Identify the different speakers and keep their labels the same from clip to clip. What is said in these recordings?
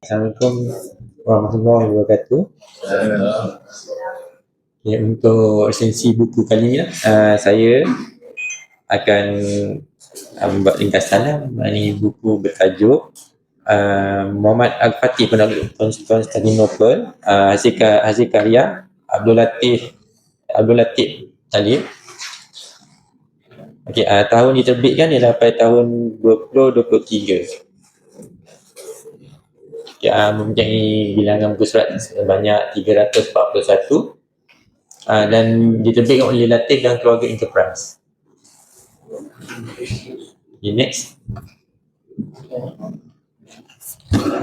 Speaker 1: Assalamualaikum warahmatullahi wabarakatuh. Okay, untuk esensi buku kali ini, saya akan membuat ringkasan. Ini buku bertajuk Muhammad Al-Fatih Penakluk Konstantinopel, hasil karya Abdul Latif Talib. Okay, tahun diterbitkan ialah pada tahun 2023. Mempunyai bilangan muka surat sebanyak 341 dan diterbitkan oleh Latif dan Keluarga Enterprise. Okay, next.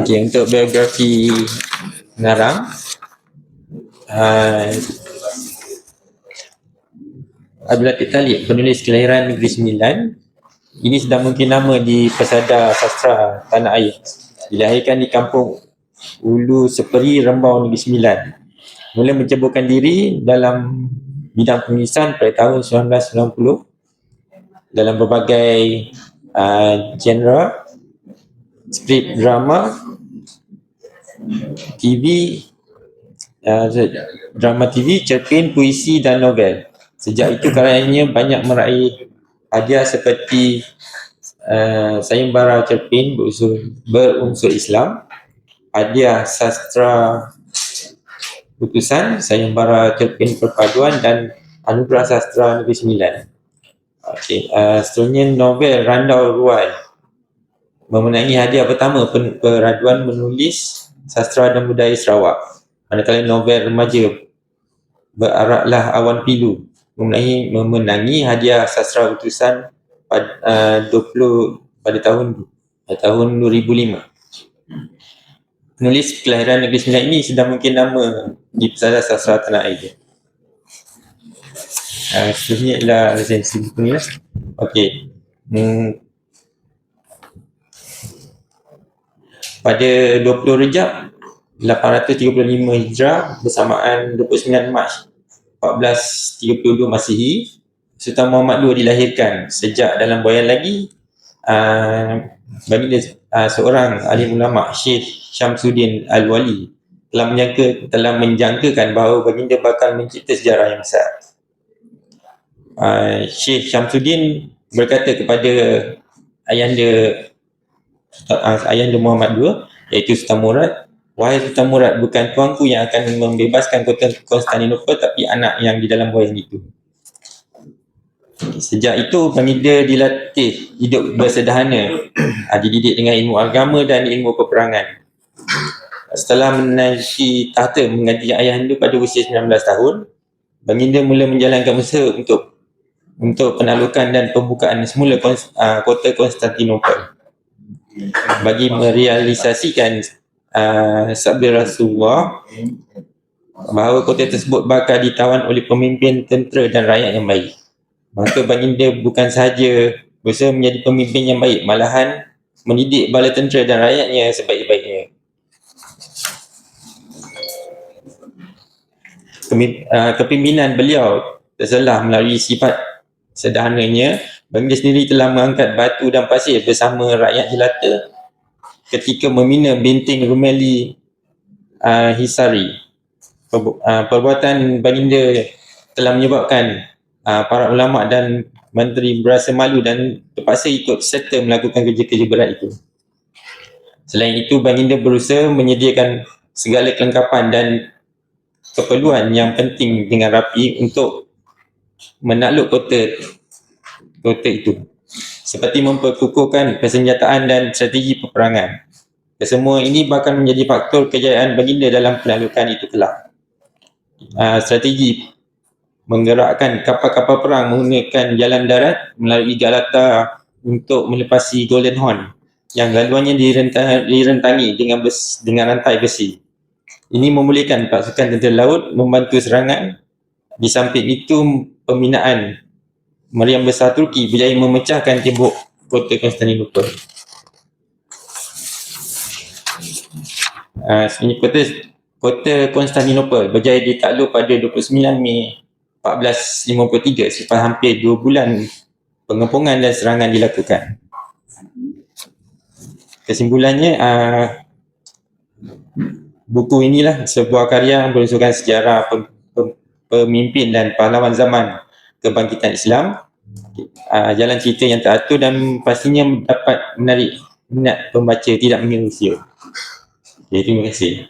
Speaker 1: Okay, untuk biografi pengarang, Abdul Latif Talib, penulis kelahiran Negeri Sembilan. Ini sudah mungkin nama di pesada sastra tanah air. Dilahirkan di kampung Ulu Seperi, Rembau, Negeri Sembilan. Mula menceburkan diri dalam bidang penulisan pada tahun 1990 dalam berbagai genre, skrip drama, TV, drama TV, cerpen, puisi dan novel. Sejak itu karyanya banyak meraih hadiah seperti sayembara cerpen berunsur Islam, hadiah sastra putusan, sayembara cerpen perpaduan dan anugerah sastra Negeri Sembilan. Okay, seterusnya novel Randau Ruai memenangi hadiah pertama peraduan menulis sastra dan budaya Sarawak. Manakala novel remaja Beraraklah Awan Pilu memenangi hadiah sastra putusan pada tahun 2005. Penulis kelahiran Negeri Sembilan ini sudah mungkin nama di pesada sastra tanah air. Seterusnya adalah resensi buku ni lah. Okey. Pada 20 Rejab 835 Hijrah bersamaan 29 Mac 1432 Masihi, Sultan Muhammad II dilahirkan. Sejak dalam buayan lagi, bagi seorang alim ulama, Syekh Syamsuddin Al-Wali telah menjangkakan bahawa baginda bakal mencipta sejarah yang besar. Syekh Syamsuddin berkata kepada Ayahanda Muhammad II, iaitu Sultan Murad, "Wahai Sultan Murad, bukan tuanku yang akan membebaskan kota Konstantinopel, tapi anak yang di dalam buayan itu." Sejak itu baginda dilatih hidup bersederhana, dididik dengan ilmu agama dan ilmu peperangan. Setelah menaiki tahta mengganti ayahanda pada usia 19 tahun, baginda mula menjalankan usaha untuk penaklukan dan pembukaan semula kota Konstantinopel. Bagi merealisasikan sabda Rasulullah bahawa kota tersebut bakal ditawan oleh pemimpin tentera dan rakyat yang baik, maka baginda bukan sahaja berusaha menjadi pemimpin yang baik, malahan mendidik bala tentera dan rakyatnya sebaik-baiknya. Kepimpinan beliau terselah melalui sifat sederhananya. Baginda sendiri telah mengangkat batu dan pasir bersama rakyat jelata ketika membina benteng Rumeli Hisari. Perbuatan baginda telah menyebabkan para ulama dan menteri berasa malu dan terpaksa ikut serta melakukan kerja-kerja berat itu. Selain itu, baginda berusaha menyediakan segala kelengkapan dan keperluan yang penting dengan rapi untuk menakluk kota itu, seperti memperkukuhkan persenjataan dan strategi peperangan. Kesemua ini bakal menjadi faktor kejayaan baginda dalam penaklukan itu kelak. Strategi menggerakkan kapal-kapal perang menggunakan jalan darat melalui Galata untuk melepasi Golden Horn yang laluannya direntangi dengan rantai besi. Ini membolehkan pasukan tentera laut membantu serangan. Di samping itu, pembinaan Meriam Besar Turki berjaya memecahkan tembok kota Konstantinopel. Kota Konstantinopel berjaya ditakluk pada 29 Mei 1453 selepas hampir 2 bulan pengepungan dan serangan dilakukan. Kesimpulannya, buku inilah sebuah karya yang berunsurkan sejarah pemimpin dan pahlawan zaman kebangkitan Islam, jalan cerita yang teratur dan pastinya dapat menarik minat pembaca tidak mengira usia. Okay, terima kasih.